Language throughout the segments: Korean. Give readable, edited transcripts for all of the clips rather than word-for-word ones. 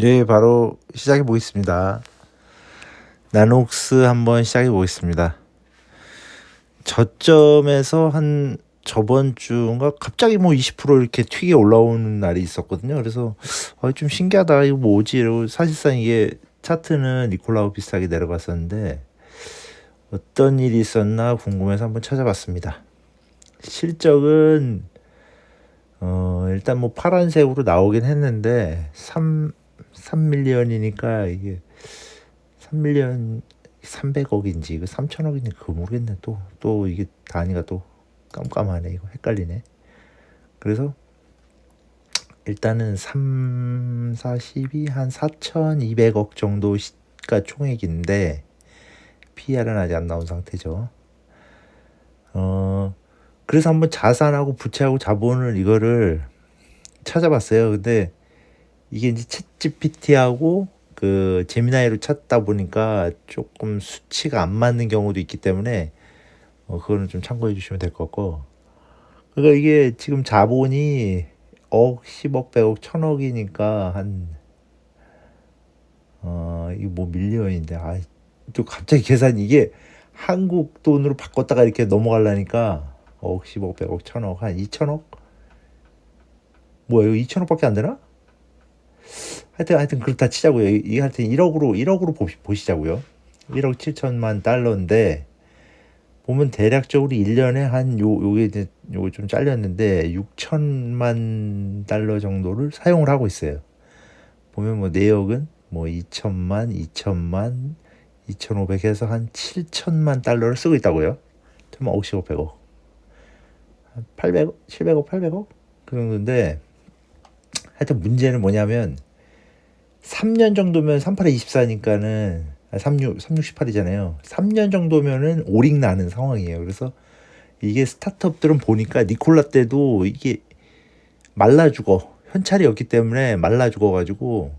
예, 바로 시작해 보겠습니다. 나녹스 한번 시작해 보겠습니다. 저점에서 한 저번 주인가 갑자기 뭐 20% 이렇게 튀게 올라오는 날이 있었거든요. 그래서 좀 신기하다. 이거 뭐지? 이러고 사실상 이게 차트는 니콜라우 비슷하게 내려갔었는데 어떤 일이 있었나 궁금해서 한번 찾아봤습니다. 실적은 일단 뭐 파란색으로 나오긴 했는데 3밀리언이니까 이게 3밀리언 300억인지 이거 3천억인지 그거 모르겠네. 또 이게 단위가 또 깜깜하네. 이거 헷갈리네. 그래서 일단은 3, 40이 한 4,200억 정도가 총액인데 PR은 아직 안 나온 상태죠. 그래서 한번 자산하고 부채하고 자본을 이거를 찾아봤어요. 근데 이게 이제 챗 GPT하고 그 제미나이로 찾다 보니까 조금 수치가 안 맞는 경우도 있기 때문에 그거는 좀 참고해 주시면 될 것 같고. 그러니까 이게 지금 자본이 억, 10억, 100억, 1000억이니까 한 이거 뭐 밀리언인데 또 갑자기 계산이 이게 한국 돈으로 바꿨다가 이렇게 넘어가려니까 억, 10억, 100억, 1000억, 한 2000억? 뭐야 이거 2000억밖에 안 되나? 하여튼 그렇다 치자고요. 이게 하여튼 1억으로 보시자고요. 1억 7천만 달러인데 보면 대략적으로 1년에 요게 이제 요거 좀 잘렸는데 6천만 달러 정도를 사용을 하고 있어요. 보면 뭐 내역은 뭐 2천만 2,500 해서 한 7천만 달러를 쓰고 있다고요. 정말 억씩 100억. 800억, 700억, 800억 그 정도인데 하여튼 문제는 뭐냐면 3년 정도면 38에 24니까는 368이잖아요. 3년 정도면은 오링 나는 상황이에요. 그래서 이게 스타트업들은 보니까 니콜라 때도 이게 말라 죽어. 현찰이 없기 때문에 말라 죽어가지고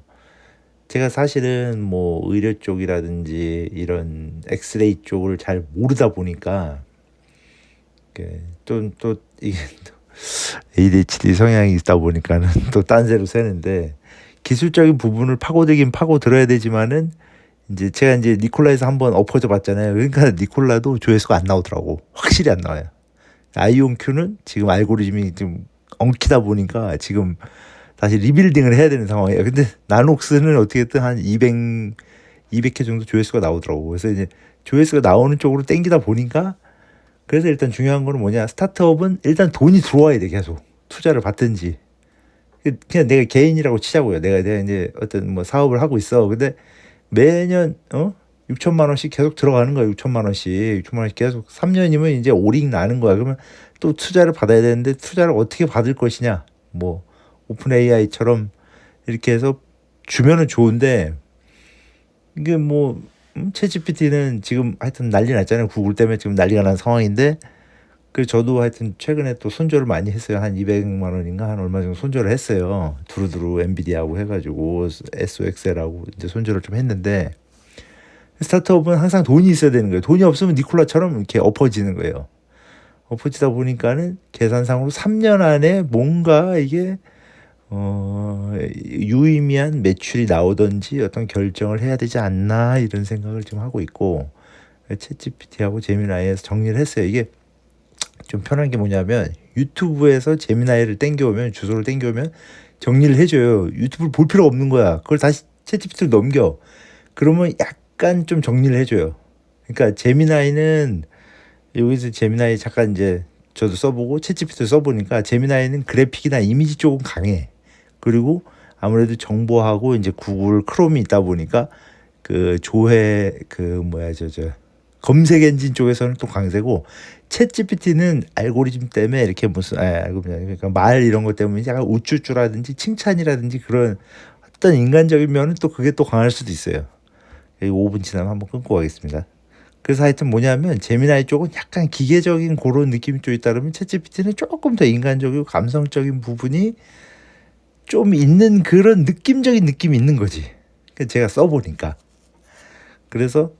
제가 사실은 뭐 의료 쪽이라든지 이런 엑스레이 쪽을 잘 모르다 보니까 또 이게 또 ADHD 성향이 있다 보니까는 또 딴새로 새는데 기술적인 부분을 파고들긴 파고들어야 되지만은 이제 제가 이제 니콜라에서 한번 엎어져 봤잖아요. 그러니까 니콜라도 조회수가 안 나오더라고. 확실히 안 나와요. 아이온 Q는 지금 알고리즘이 좀 엉키다 보니까 지금 다시 리빌딩을 해야 되는 상황이에요. 근데 나녹스는 어떻게든 한 200회 정도 조회수가 나오더라고. 그래서 이제 조회수가 나오는 쪽으로 땡기다 보니까 그래서 일단 중요한 거는 뭐냐. 스타트업은 일단 돈이 들어와야 돼. 계속. 투자를 받든지. 그냥 내가 개인이라고 치자고요. 내가 이제 어떤 뭐 사업을 하고 있어. 근데 매년 6천만 원씩 계속 들어가는 거야. 6천만 원씩. 6천만 원씩 계속 3년이면 이제 오링 나는 거야. 그러면 또 투자를 받아야 되는데 투자를 어떻게 받을 것이냐. 뭐 오픈 AI처럼 이렇게 해서 주면은 좋은데 이게 뭐 챗GPT는 지금 하여튼 난리 났잖아요. 구글 때문에 지금 난리가 난 상황인데 그 저도 하여튼 최근에 또 손절을 많이 했어요. 한 200만 원인가 한 얼마 정도 손절을 했어요. 두루두루 엔비디아하고 해가지고 SOXL하고 이제 손절을 좀 했는데 스타트업은 항상 돈이 있어야 되는 거예요. 돈이 없으면 니콜라처럼 이렇게 엎어지는 거예요. 엎어지다 보니까는 계산상으로 3년 안에 뭔가 이게 유의미한 매출이 나오든지 어떤 결정을 해야 되지 않나 이런 생각을 좀 하고 있고 챗GPT하고 제미나이에서 정리를 했어요. 이게 좀 편한 게 뭐냐면 유튜브에서 제미나이를 땡겨오면 주소를 땡겨오면 정리를 해줘요. 유튜브를 볼 필요가 없는 거야. 그걸 다시 챗GPT로 넘겨. 그러면 약간 좀 정리를 해줘요. 그러니까 제미나이는 여기서 제미나이 잠깐 이제 저도 써보고 챗GPT 써보니까 제미나이는 그래픽이나 이미지 쪽은 강해. 그리고 아무래도 정보하고 이제 구글 크롬이 있다 보니까 그 조회 그 뭐야 저 검색 엔진 쪽에서는 또 강세고 챗 GPT는 알고리즘 때문에 이렇게 무슨 알고리즘 그러니까 말 이런 것 때문에 약간 우쭈쭈라든지 칭찬이라든지 그런 어떤 인간적인 면은 또 그게 또 강할 수도 있어요. 5분 지나면 한번 끊고 가겠습니다. 그래서 하여튼 뭐냐면 제미나이 쪽은 약간 기계적인 그런 느낌이 좀 있다 그러면 챗 GPT는 조금 더 인간적이고 감성적인 부분이 좀 있는 그런 느낌적인 느낌이 있는 거지. 제가 써보니까. 그래서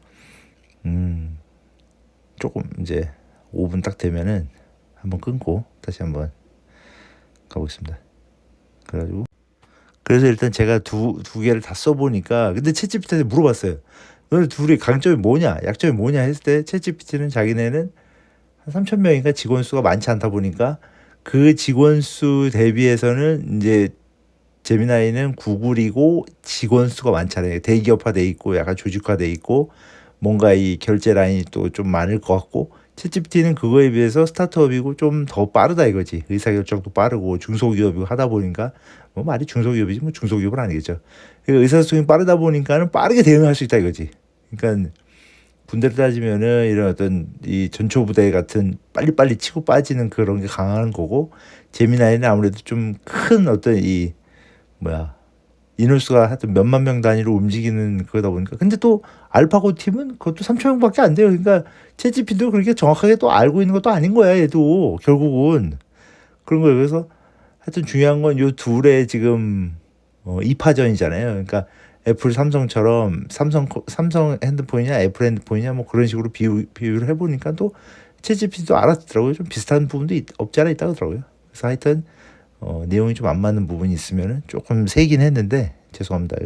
조금 이제 5분 딱 되면은 한번 끊고 다시 한번 가보겠습니다. 그래가지고 그래서 일단 제가 두 개를 다 써보니까 근데 챗GPT한테 물어봤어요. 너네 둘이 강점이 뭐냐, 약점이 뭐냐 했을 때 챗GPT는 자기네는 한 3천 명인가 직원 수가 많지 않다 보니까 그 직원 수 대비해서는 이제 제미나이는 구글이고 직원 수가 많잖아요. 대기업화돼 있고 약간 조직화돼 있고 뭔가 이 결제 라인이 또 좀 많을 것 같고 챗GPT는 그거에 비해서 스타트업이고 좀 더 빠르다 이거지. 의사결정도 빠르고 중소기업이고 하다 보니까 뭐 말이 중소기업이지 뭐 중소기업은 아니겠죠. 그러니까 의사소통이 빠르다 보니까는 빠르게 대응할 수 있다 이거지. 그러니까 군대를 따지면은 이런 어떤 이 전초부대 같은 빨리빨리 치고 빠지는 그런 게 강한 거고 제미나이는 아무래도 좀 큰 어떤 이 뭐야 인원수가 하여튼 몇만 명 단위로 움직이는 그러다 보니까 근데 또 알파고 팀은 그것도 3천 명밖에 안 돼요. 그러니까 챗GPT도 그렇게 정확하게 또 알고 있는 것도 아닌 거야. 얘도 결국은 그런 거예요. 그래서 하여튼 중요한 건 요 둘의 지금 2파전이잖아요. 그러니까 애플 삼성처럼 삼성 핸드폰이냐 애플 핸드폰이냐 뭐 그런 식으로 비유를 해보니까 또 챗GPT도 알아듣더라고요. 좀 비슷한 부분도 없지 않아 있다고 하더라고요. 그래서 하여튼 내용이 좀 안 맞는 부분이 있으면은 조금 세긴 했는데 죄송합니다.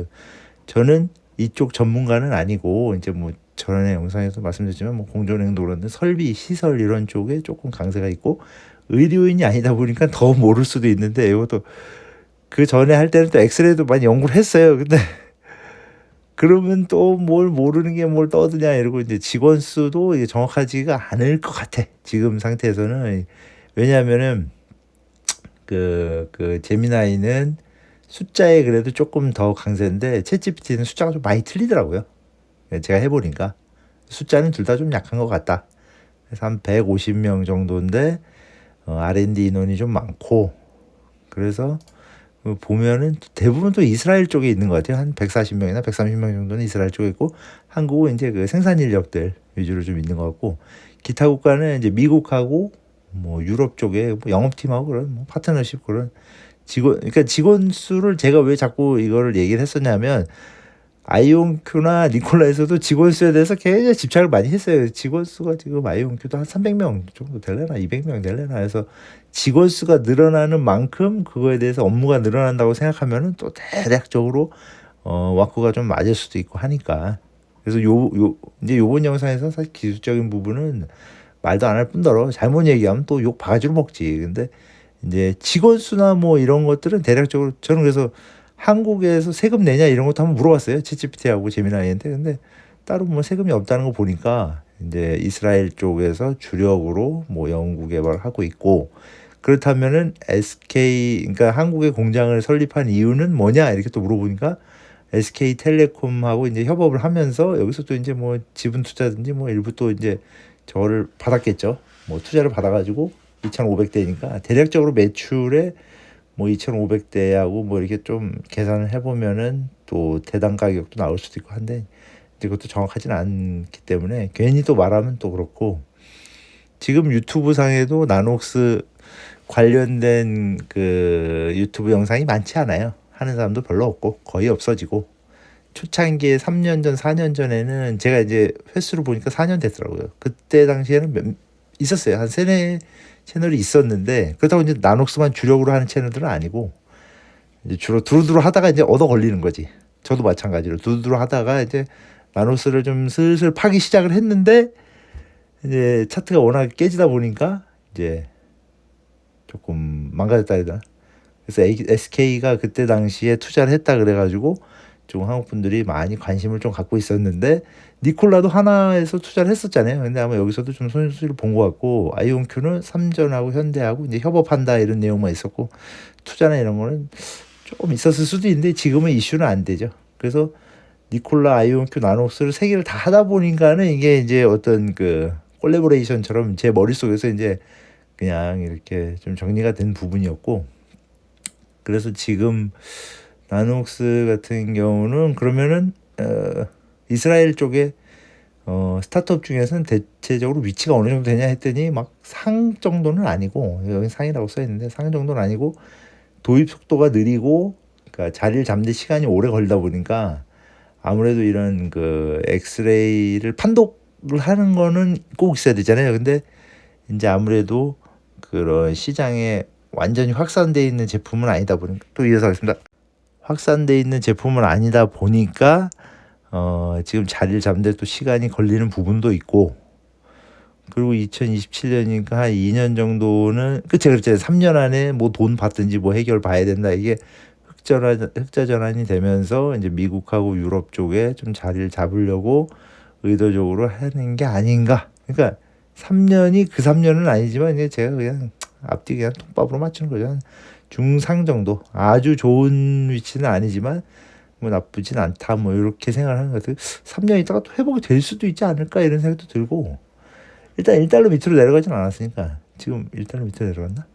저는 이쪽 전문가는 아니고 이제 뭐 전에 영상에서 말씀드렸지만 뭐 공존행도 그런데 설비 시설 이런 쪽에 조금 강세가 있고 의료인이 아니다 보니까 더 모를 수도 있는데 이것도 그 전에 할 때는 또 엑스레이도 많이 연구를 했어요. 근데 그러면 또 뭘 모르는 게 뭘 떠드냐 이러고 이제 직원 수도 이게 정확하지가 않을 것 같아. 지금 상태에서는 왜냐하면은 그 제미나이는 숫자에 그래도 조금 더 강세인데 챗GPT는 숫자가 좀 많이 틀리더라고요. 제가 해보니까 숫자는 둘 다 좀 약한 것 같다. 그래서 한 150명 정도인데 R&D 인원이 좀 많고 그래서 보면은 대부분 또 이스라엘 쪽에 있는 것 같아요. 한 140명이나 130명 정도는 이스라엘 쪽에 있고 한국은 이제 그 생산 인력들 위주로 좀 있는 것 같고 기타 국가는 이제 미국하고 뭐 유럽 쪽에 뭐 영업팀하고 그런 뭐 파트너십 그런 그러니까 직원 수를 제가 왜 자꾸 이거를 얘기를 했었냐면 아이온큐나 니콜라에서도 직원 수에 대해서 굉장히 집착을 많이 했어요. 직원 수가 지금 아이온큐도 한 300명 정도 되려나 200명 되려나 해서 직원 수가 늘어나는 만큼 그거에 대해서 업무가 늘어난다고 생각하면은 또 대략적으로 와꾸가 좀 맞을 수도 있고 하니까 그래서 이제 요번 영상에서 사실 기술적인 부분은 말도 안 할 뿐더러 잘못 얘기하면 또 욕 바가지로 먹지. 근데 이제 직원 수나 뭐 이런 것들은 대략적으로 저는 그래서 한국에서 세금 내냐 이런 것도 한번 물어봤어요. 챗GPT하고 제미나이한테. 근데 따로 뭐 세금이 없다는 거 보니까 이제 이스라엘 쪽에서 주력으로 뭐 연구 개발을 하고 있고 그렇다면은 SK 그러니까 한국의 공장을 설립한 이유는 뭐냐 이렇게 또 물어보니까 SK텔레콤하고 이제 협업을 하면서 여기서 또 이제 뭐 지분 투자든지 뭐 일부 또 이제 저를 받았겠죠. 뭐 투자를 받아가지고 2,500대니까 대략적으로 매출에 뭐 2,500대하고 뭐 이렇게 좀 계산을 해보면은 또 대당 가격도 나올 수도 있고 한데 이제 그것도 정확하지는 않기 때문에 괜히 또 말하면 또 그렇고 지금 유튜브 상에도 나녹스 관련된 그 유튜브 영상이 많지 않아요. 하는 사람도 별로 없고 거의 없어지고 초창기에 3년 전, 4년 전에는 제가 이제 횟수로 보니까 4년 됐더라고요. 그때 당시에는 있었어요. 한 세네 채널이 있었는데 그렇다고 이제 나녹스만 주력으로 하는 채널들은 아니고 이제 주로 두루두루 하다가 이제 얻어 걸리는 거지. 저도 마찬가지로 두루두루 하다가 이제 나녹스를 좀 슬슬 파기 시작을 했는데 이제 차트가 워낙 깨지다 보니까 이제 조금 망가졌다 해야 되나. 그래서 SK가 그때 당시에 투자를 했다 그래가지고 좀 한국 분들이 많이 관심을 좀 갖고 있었는데 니콜라도 하나에서 투자를 했었잖아요. 근데 아마 여기서도 좀 손실을 본 것 같고 아이온큐는 삼전하고 현대하고 이제 협업한다 이런 내용만 있었고 투자나 이런 거는 조금 있었을 수도 있는데 지금은 이슈는 안 되죠. 그래서 니콜라, 아이온큐, 나녹스를 세 개를 다 하다 보니까는 이게 이제 어떤 그 콜라보레이션처럼 제 머릿속에서 이제 그냥 이렇게 좀 정리가 된 부분이었고 그래서 지금 나녹스 같은 경우는 그러면은 이스라엘 쪽에 스타트업 중에서는 대체적으로 위치가 어느 정도 되냐 했더니 막 상 정도는 아니고 여기 상이라고 써 있는데 상 정도는 아니고 도입 속도가 느리고 그러니까 자리를 잡는 데 시간이 오래 걸리다 보니까 아무래도 이런 그 엑스레이를 판독을 하는 거는 꼭 있어야 되잖아요. 근데 이제 아무래도 그런 시장에 완전히 확산되어 있는 제품은 아니다 보니까 또 이어서 하겠습니다. 확산돼 있는 제품은 아니다 보니까 지금 자리를 잡는데 또 시간이 걸리는 부분도 있고, 그리고 2027년이니까 한 2년 정도는 그치 그렇지 3년 안에 뭐 돈 받든지 뭐 해결 봐야 된다. 이게 흑자 전환이 되면서 이제 미국하고 유럽 쪽에 좀 자리를 잡으려고 의도적으로 하는 게 아닌가. 그러니까 3년이 그 3년은 아니지만 이제 제가 그냥 앞뒤 그냥 통밥으로 맞추는 거죠. 한 중상 정도. 아주 좋은 위치는 아니지만 뭐 나쁘진 않다. 뭐 이렇게 생각을 하는 것 같아요. 3년 있다가 또 회복이 될 수도 있지 않을까 이런 생각도 들고. 일단 1달러 밑으로 내려가진 않았으니까. 지금 1달러 밑으로 내려갔나?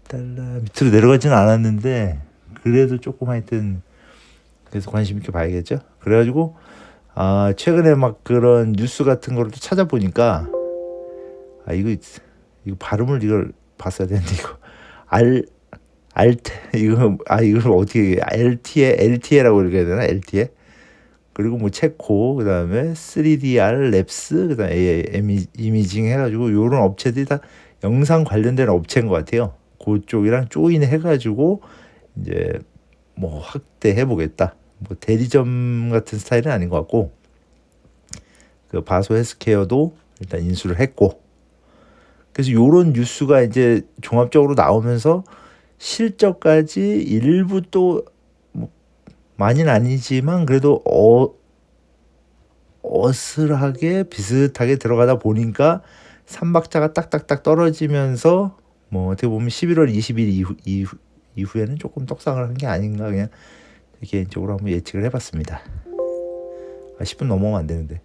1달러 밑으로 내려가진 않았는데 그래도 조금 하여튼 그래서 관심 있게 봐야겠죠. 그래가지고 최근에 막 그런 뉴스 같은 거를 또 찾아보니까 이거 발음을 이걸 봤어야 되는데 이거 알 알테 이걸 어떻게 LTA라고 읽어야 되나? LTA. 그리고 뭐 체코 그다음에 3DR 랩스 그다음에 AI 이미징 해가지고 요런 업체들이 다 영상 관련된 업체인 것 같아요. 그쪽이랑 조인 해가지고 이제 뭐 확대해 보겠다. 뭐 대리점 같은 스타일은 아닌 것 같고, 그 바소 헬스케어도 일단 인수를 했고, 그래서 요런 뉴스가 이제 종합적으로 나오면서 실적까지 일부 또 뭐 많이는 아니지만 그래도 어슬하게 비슷하게 들어가다 보니까 삼박자가 딱딱딱 떨어지면서 뭐 어떻게 보면 11월 20일 이후에는 조금 떡상을 한 게 아닌가 그냥 개인적으로 한번 예측을 해봤습니다. 10분 넘어가면 안 되는데.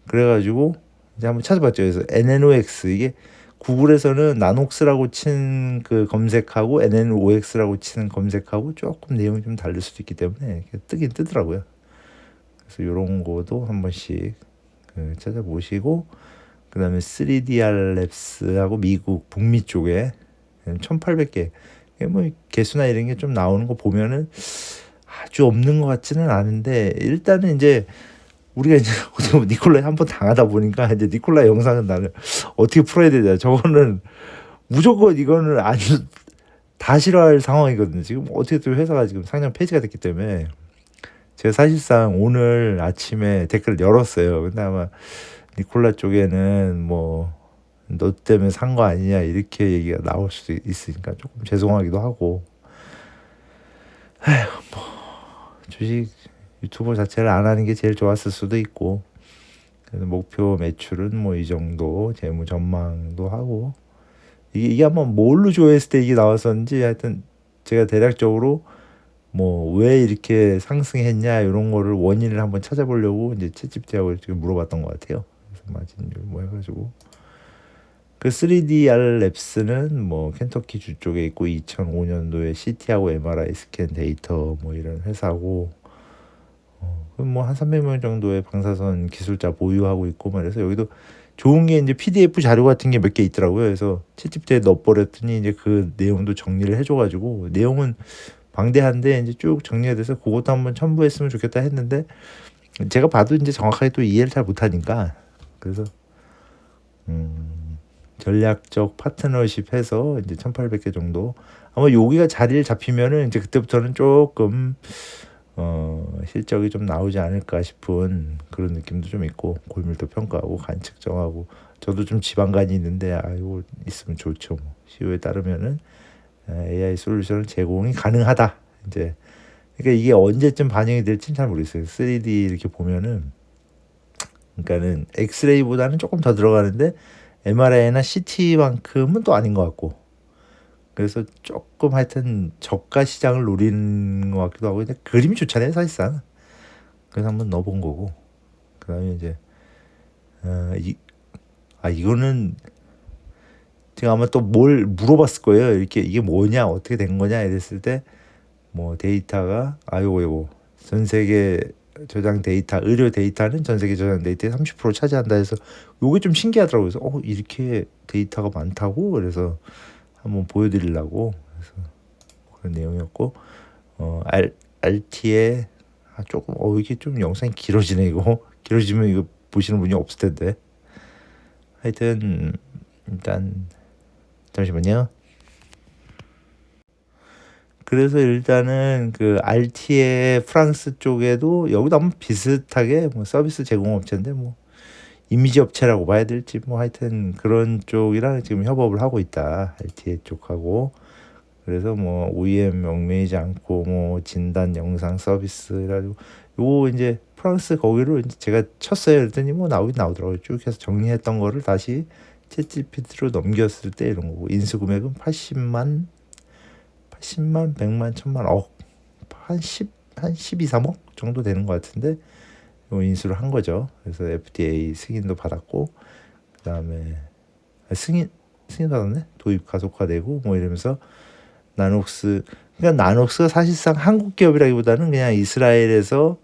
그래가지고 이제 한번 찾아봤죠. 그래서 NNOX 이게 구글에서는 나녹스라고 친 그 검색하고 NNOX라고 치는 검색하고 조금 내용이 좀 다를 수도 있기 때문에 뜨긴 뜨더라고요. 그래서 이런 거도 한 번씩 찾아보시고, 그 다음에 3DR 랩스하고 미국 북미 쪽에 1800개 뭐 개수나 이런 게 좀 나오는 거 보면은 아주 없는 것 같지는 않은데, 일단은 이제 우리가 이제 어떻게 보면 니콜라에 한번 당하다 보니까 이제 니콜라 영상은 나는 어떻게 풀어야 되냐. 저거는 무조건 이거는 아주 다 싫어할 상황이거든요. 지금 어떻게 또 회사가 지금 상장 폐지가 됐기 때문에 제가 사실상 오늘 아침에 댓글을 열었어요. 근데 아마 니콜라 쪽에는 뭐 너 때문에 산 거 아니냐 이렇게 얘기가 나올 수도 있으니까 조금 죄송하기도 하고. 뭐 주식 유튜버 자체를 안 하는 게 제일 좋았을 수도 있고, 그래서 목표 매출은 뭐 이 정도, 재무 전망도 하고, 이게 한번 뭘로 조회했을 때 이게 나왔었는지 하여튼 제가 대략적으로 뭐 왜 이렇게 상승했냐 이런 거를 원인을 한번 찾아보려고 이제 챗GPT하고 지금 물어봤던 것 같아요. 그래서 마진율 뭐 해가지고 그 3DR 랩스는 뭐 켄터키 주 쪽에 있고 2005년도에 CT하고 MRI 스캔 데이터 뭐 이런 회사고, 뭐 한 300명 정도의 방사선 기술자 보유하고 있고 말해서 여기도 좋은 게 이제 PDF 자료 같은 게 몇 개 있더라고요. 그래서 챗GPT에 넣어버렸더니 이제 그 내용도 정리를 해줘가지고 내용은 방대한데 이제 쭉 정리가 돼서 그것도 한번 첨부했으면 좋겠다 했는데 제가 봐도 이제 정확하게 또 이해를 잘 못하니까, 그래서 전략적 파트너십 해서 이제 1800개 정도 아마 여기가 자리를 잡히면은 이제 그때부터는 조금 실적이 좀 나오지 않을까 싶은 그런 느낌도 좀 있고, 골밀도 평가하고 간 측정하고 저도 좀 지방간이 있는데 이거 있으면 좋죠. 뭐 CEO에 따르면은 AI 솔루션을 제공이 가능하다. 이제 그러니까 이게 언제쯤 반영이 될지는 잘 모르겠어요. 3D 이렇게 보면은 그러니까는 엑스레이보다는 조금 더 들어가는데 MRI나 CT만큼은 또 아닌 것 같고, 그래서 조금 하여튼 저가 시장을 노리는 것 같기도 하고, 근데 그림이 좋잖아요 사실상. 그래서 한번 넣어본 거고, 그 다음에 이제 이거는 제가 아마 또 뭘 물어봤을 거예요. 이렇게 이게 뭐냐 어떻게 된 거냐 이랬을 때 뭐 데이터가 요거 전 세계 저장 데이터, 의료 데이터는 전 세계 저장 데이터의 30% 차지한다 해서 요게 좀 신기하더라고요. 그래서 이렇게 데이터가 많다고, 그래서 한번 보여드리려고. 그래서 그런 내용이었고, RT에 조금 이게 좀 영상이 길어지네. 이거 길어지면 이거 보시는 분이 없을 텐데. 하여튼 일단 잠시만요. 그래서 일단은 그 RT의 프랑스 쪽에도 여기도 아마 비슷하게 뭐 서비스 제공업체인데 뭐 이미지 업체라고 봐야 될지 뭐 하여튼 그런 쪽이랑 지금 협업을 하고 있다. RTA 쪽하고. 그래서 뭐 OEM 얽매이지 않고 뭐 진단 영상 서비스라고 요 이제 프랑스 거기로 이제 제가 쳤어요. 그랬더니 뭐 나오긴 나오더라고요. 쭉 해서 정리했던 거를 다시 챗GPT로 넘겼을 때 이런 거고 인수 금액은 80만, 100만, 1000만, 한 12, 3억 정도 되는 것 같은데 요 인수를 한 거죠. 그래서 FDA 승인도 받았고 그다음에 승인 받았네. 도입 가속화되고 뭐 이러면서 나녹스 그러니까 나녹스가 사실상 한국 기업이라기보다는 그냥 이스라엘에서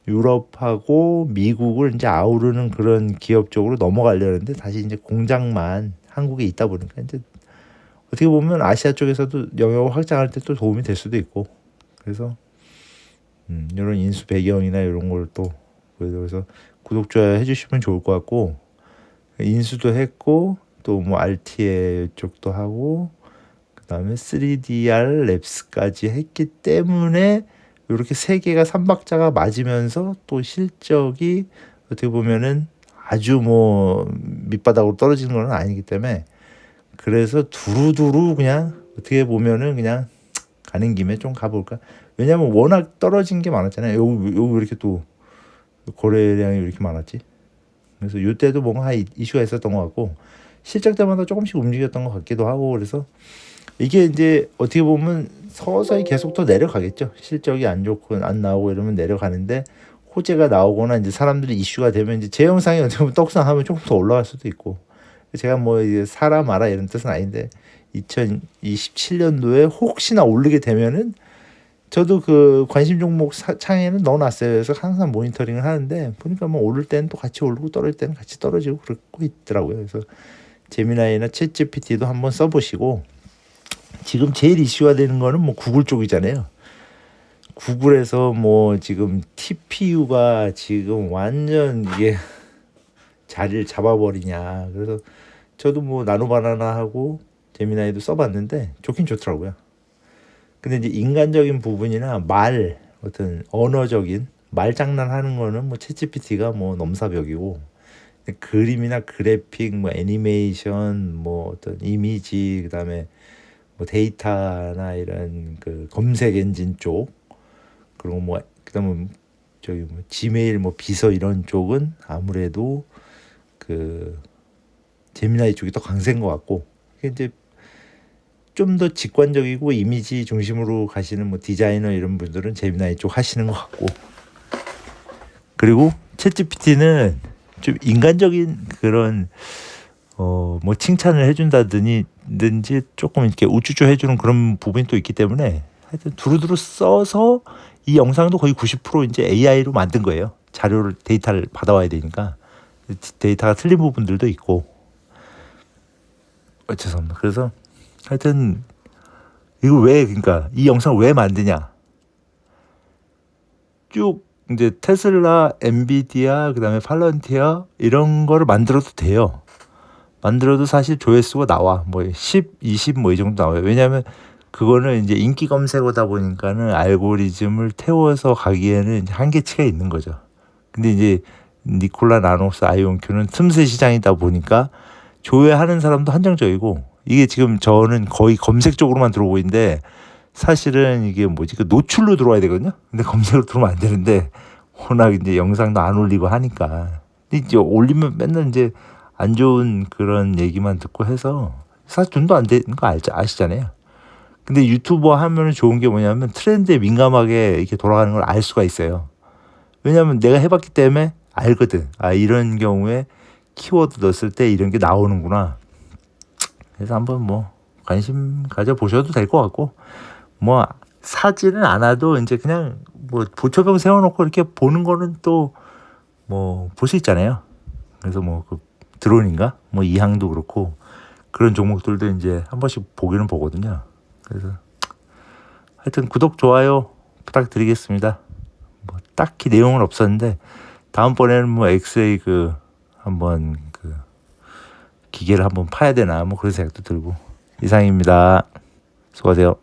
유럽하고 미국을 이제 아우르는 그런 기업 쪽으로 넘어가려는데 다시 이제 공장만 한국에 있다 보니까 이제 어떻게 보면 아시아 쪽에서도 영역을 확장할 때 또 도움이 될 수도 있고 그래서 이런 인수 배경이나 이런 걸 또 그래서 구독 좋아요 해주시면 좋을 것 같고 인수도 했고 또 뭐 RTA 쪽도 하고 그다음에 3DR 랩스까지 했기 때문에 이렇게 세 개가 삼박자가 맞으면서 또 실적이 어떻게 보면은 아주 뭐 밑바닥으로 떨어지는 건 아니기 때문에 그래서 두루두루 그냥 어떻게 보면은 그냥 가는 김에 좀 가볼까. 왜냐면 워낙 떨어진 게 많았잖아요. 여기 왜 이렇게 또 거래량이 왜 이렇게 많았지? 그래서 이때도 뭔가 이슈가 있었던 것 같고 실적 때마다 조금씩 움직였던 것 같기도 하고 그래서 이게 이제 어떻게 보면 서서히 계속 더 내려가겠죠. 실적이 안 좋고 안 나오고 이러면 내려가는데 호재가 나오거나 이제 사람들이 이슈가 되면 이제 제 영상이 어떻게 보면 떡상하면 조금 더 올라갈 수도 있고 제가 뭐 이제 사라 마라 이런 뜻은 아닌데 2027년도에 혹시나 오르게 되면은 저도 그 관심 종목 창에는 넣어놨어요. 그래서 항상 모니터링을 하는데 보니까 뭐 오를 때는 또 같이 오르고 떨어질 때는 같이 떨어지고 그러고 있더라고요. 그래서 제미나이나 챗GPT도 한번 써보시고 지금 제일 이슈가 되는 거는 뭐 구글 쪽이잖아요. 구글에서 뭐 지금 TPU가 지금 완전 이게 자리를 잡아버리냐. 그래서 저도 뭐 나노바나나하고 제미나이도 써봤는데 좋긴 좋더라고요. 근데 이제 인간적인 부분이나 어떤 언어적인 말장난하는 거는 뭐 챗GPT가 뭐 넘사벽이고 그림이나 그래픽, 뭐 애니메이션, 뭐 어떤 이미지, 그다음에 뭐 데이터나 이런 그 검색 엔진 쪽 그리고 뭐 그다음에 저기 뭐 지메일 뭐 비서 이런 쪽은 아무래도 그 제미나이 쪽이 더 강세인 것 같고 이제 좀 더 직관적이고 이미지 중심으로 가시는 뭐 디자이너 이런 분들은 제미나이 쪽 하시는 것 같고 그리고 챗GPT는 좀 인간적인 그런 뭐 칭찬을 해준다든지 조금 이렇게 우쭈쭈 해주는 그런 부분이 또 있기 때문에 하여튼 두루두루 써서 이 영상도 거의 90% 이제 AI로 만든 거예요. 자료를 데이터를 받아와야 되니까 데이터가 틀린 부분들도 있고 죄송합니다. 그래서 하여튼 이거 그러니까 이 영상을 왜 만드냐 쭉 이제 테슬라, 엔비디아, 그다음에 팔런티어 이런 거를 만들어도 돼요. 만들어도 사실 조회수가 나와. 뭐 10, 20 뭐 이 정도 나와요. 왜냐하면 그거는 이제 인기 검색어다 보니까는 알고리즘을 태워서 가기에는 한계치가 있는 거죠. 근데 이제 니콜라 나녹스 아이온큐는 틈새 시장이다 보니까 조회하는 사람도 한정적이고 이게 지금 저는 거의 검색 쪽으로만 들어오고 있는데 사실은 이게 뭐지 그 노출로 들어와야 되거든요. 근데 검색으로 들어오면 안 되는데 워낙 이제 영상도 안 올리고 하니까 근데 이제 올리면 맨날 이제 안 좋은 그런 얘기만 듣고 해서 사실 돈도 안 되는 거 아시잖아요. 근데 유튜버 하면 좋은 게 뭐냐면 트렌드에 민감하게 이렇게 돌아가는 걸 알 수가 있어요. 왜냐하면 내가 해봤기 때문에 알거든. 아 이런 경우에 키워드 넣었을 때 이런 게 나오는구나. 그래서 한번 뭐 관심 가져 보셔도 될 것 같고 뭐 사지는 않아도 이제 그냥 뭐 보초병 세워놓고 이렇게 보는 거는 또 뭐 볼 수 있잖아요. 그래서 뭐 그 드론인가 뭐 이항도 그렇고 그런 종목들도 이제 한 번씩 보기는 보거든요. 그래서 하여튼 구독 좋아요 부탁드리겠습니다. 뭐 딱히 내용은 없었는데 다음번에는 뭐 엑스레이 그 한번 그 기계를 한번 파야 되나 뭐 그런 생각도 들고 이상입니다. 수고하세요.